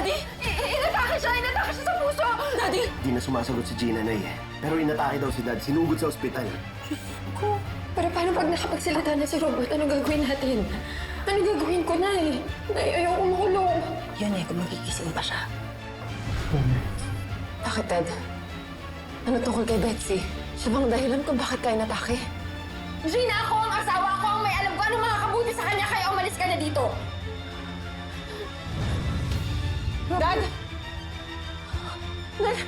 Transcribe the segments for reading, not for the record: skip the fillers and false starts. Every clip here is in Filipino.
Daddy! Inatake siya! Inatake siya sa puso! Daddy! Di na sumasagot si Gina, Nay. Pero inatake daw si Dad. Sinugod sa ospital. Ko, pero paano pag nakapagsalita na si Robert? Ano gagawin natin? Ano gagawin ko, Nay? Nay, ayoko makulong. Yun eh, kung magigising pa siya. Bakit, Dad? Ano tungkol kay Betsy? Siya bang dahilan kung bakit kayo natake? Gina, ako ang asawa ko ang may alam ko ano makakabuti sa kanya kaya umalis ka na dito. Dad! Dad!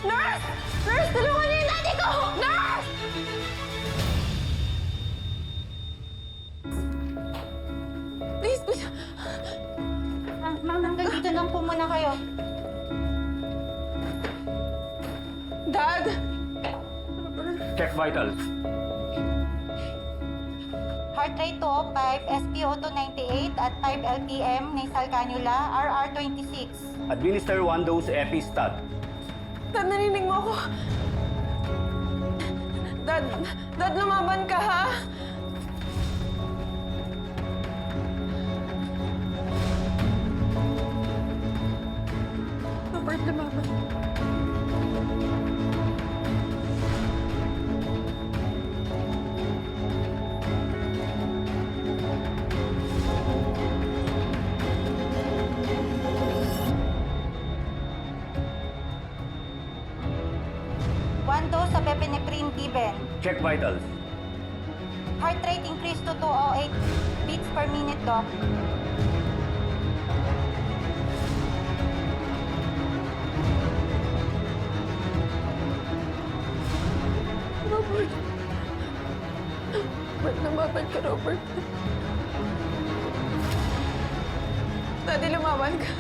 Nurse! Nurse, tulungan niyo yung daddy ko! Nurse! Please, please! Ma'am, dito lang po muna kayo. Dad! Check vitals. Heart rate 205, SpO2 98 at 5 LPM, nasal cannula, RR26. Administer 1 dose Epi-Stat. Dad, narinig mo ako. Dad, Dad, lumaban ka, ha? Robert, lumaban. One dose of epinephrine given. Check vitals. Heart rate increased to 208 beats per minute, Doc. Robert. Robert, lumaban ka, Robert. Daddy, lumaban ka.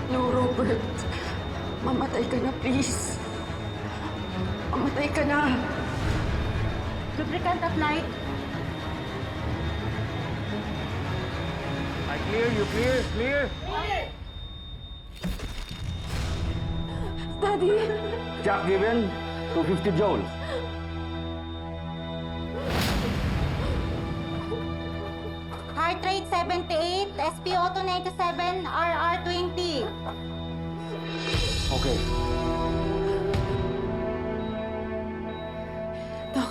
No, Robert. Mamatay ka na, please. Mamatay ka na. Lubricant at night. I clear, you clear, clear. Daddy! Jack given, 250 joules. Heart rate 78, SpO2 97, RR20. Okay. Doc,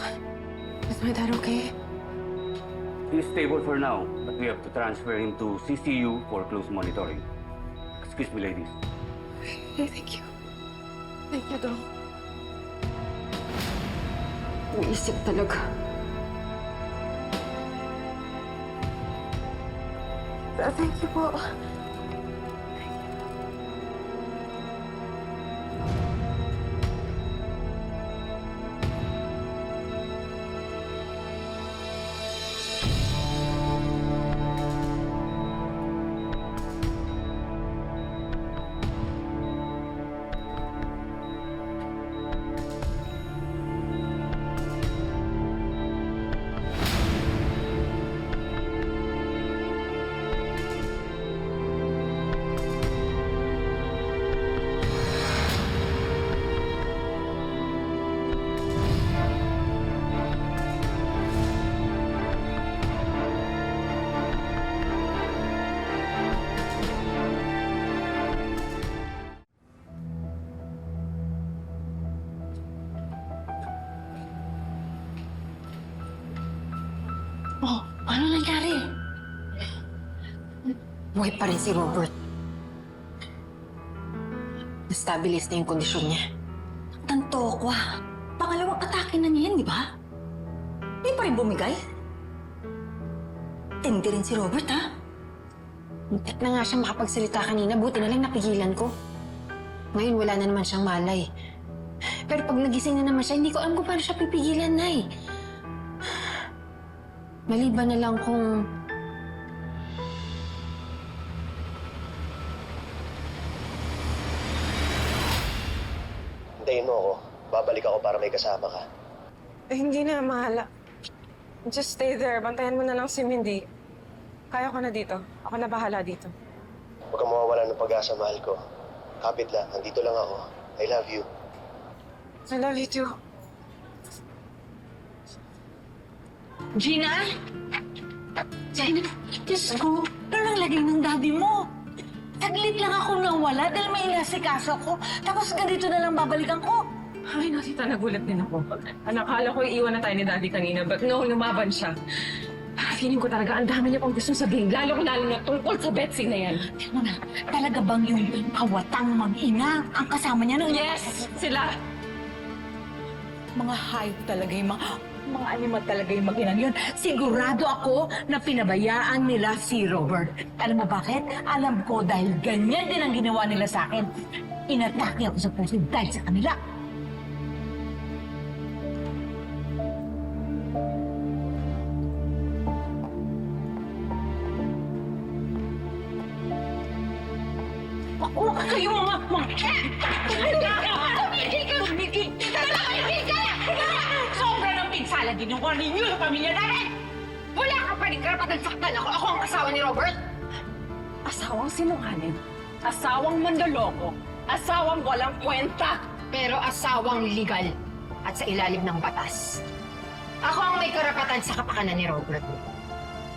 is my dad okay? He's stable for now, but we have to transfer him to CCU for close monitoring. Excuse me, ladies. Hey, thank you. Thank you, Doc. Uisip talaga. Thank you po. Oh, ano nangyari? Buhay pa rin si Robert. Na-stabilize na yung kondisyon niya. Tanto ko ah. Pangalawang atake na niya yan, di ba? Hindi pa rin bumigay. Tindi rin si Robert, ha? Muntik na nga siya makapagsalita kanina. Buti na lang napigilan ko. Ngayon, wala na naman siyang malay. Pero pag nagising na naman siya, hindi ko alam kung paano siya pipigilan, Nay. Maliban na lang kung... Hintayin mo ako. Babalik ako para may kasama ka. Eh, hindi na, mahala. Just stay there. Bantayan mo na lang si Mindy. Kaya ko na dito. Ako na bahala dito. Huwag kang mawawala ng pag-asa, mahal ko. Kapit lang. Nandito lang ako. I love you. I love you too. Gina? Gina, Diyos ko, ano ang lagay ng daddy mo? Saglit lang ako nawala dahil may inasikaso ko. Tapos ganito na lang babalikan ko. Ay, no, tita, nagulat din ako. Akala ko iiwan na tayo ni Daddy kanina, but no, lumaban siya. Feeling ko talaga, ang dami niya pang gustong sabihin, lalo na tungkol sa Betsy na yan. Tingnan mo na, talaga bang yung kawatang mag-ina ang kasama niya nung... Yes, sila. Mga hayop talaga yung mga animal talaga yung mag-inang yun. Sigurado ako na pinabayaan nila si Robert. Alam mo bakit? Alam ko dahil ganyan din ang ginawa nila sa akin. Inatake ako sa puso dahil sa kanila. Ako, kayo mga... Tumigil ka! Sobra ng pinsala ginawa ninyo sa pamilya namin! Wala ka pa rin karapatan saktan ako. Ako ang asawa ni Robert. Asawang sinungaling, asawang mandaloko, asawang walang kwenta. Pero asawang legal at sa ilalim ng batas. Ako ang may karapatan sa kapakanan ni Robert.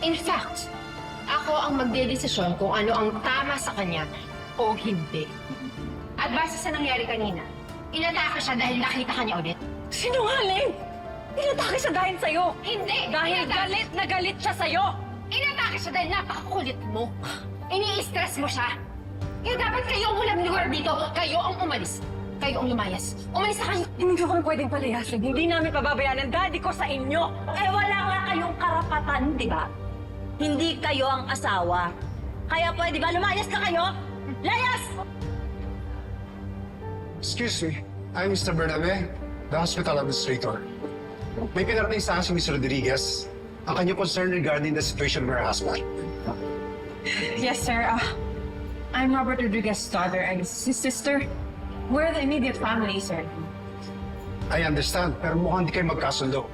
In fact, ako ang magdedesisyon kung ano ang tama sa kanya o hindi. At base sa nangyari kanina, inatake siya dahil nakita ka niya ulit. Sinungaling! Inatake siya dahil sa'yo. Hindi! Dahil galit na galit siya sa'yo. Inatake siya dahil napakakulit mo. Ini-stress mo siya. Kaya dapat kayo ang walang lugar dito. Kayo ang umalis. Kayo ang lumayas. Umalis na kayo. Hindi ko kami pwedeng palayasin. Hindi namin pababayaan ang daddy ko sa inyo. Eh wala nga kayong karapatan, di ba? Hindi kayo ang asawa. Kaya pwede ba lumayas ka kayo? Layas! Excuse me, I'm Mr. Bernabe, the hospital administrator. May pinarating sa akin si Mr. Rodriguez ang kanyang concern regarding the situation of her husband. Yes, sir. I'm Robert Rodriguez's daughter and his sister. We're the immediate family, sir. I understand, pero mukhang di kayo magkasundo.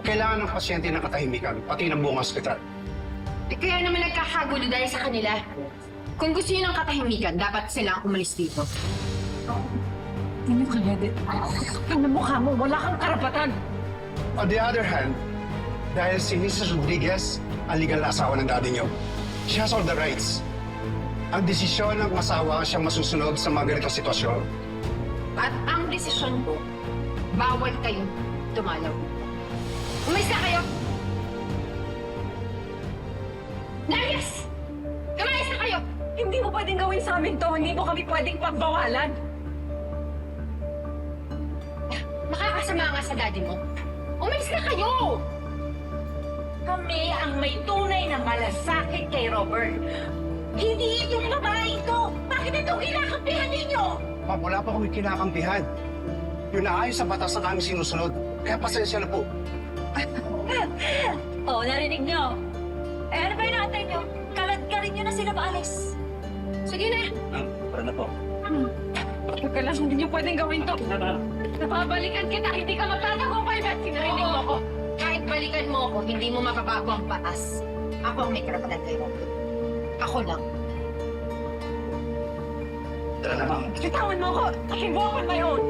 Kailangan ng pasyente ng katahimikan, pati ng buong ospital. Kaya naman nagkakagulo dahil sa kanila. Kung gusto niyo ng katahimikan, dapat sila ang umalis dito. Hindi mo kaya din. Ang mukha mo, wala kang karapatan. On the other hand, dahil si Mrs. Rodriguez ang legal na asawa ng daddy niyo, she has all the rights. Ang desisyon ng asawa siyang masusunod sa mga ganitong sitwasyon. At ang desisyon ko, bawal kayong tumalaw. Umalis na kayo! Layas! Umalis na kayo! Hindi mo pwedeng gawin sa amin to. Hindi mo kami pwedeng pagbawalan. Makakasama nga sa daddy mo. Umalis na kayo! Kami ang may tunay na malasakit kay Robert. Hindi itong babae ito! Bakit ito kinakampihan ninyo? Ma'am, wala pa kami kinakampihan. Yung naayos sa batas na kami sinusunod, kaya pasensya na po. Oo, narinig nyo. Eh, ano ba yung natin nyo? Kalat-karin nyo na sila paalis. Sige na! Para na po. Teka lang, hindi niyo pwedeng gawin to. Napabalikan kita, hindi ka magtatagumpay, Betsy. Narinig mo ako. Kahit balikan mo ako, hindi mo mapabago ang batas. Ako ang may karapatan kay Robert. Ako lang. Tara na, ma'am. Bitawan mo ako! Takin mo ako na yun!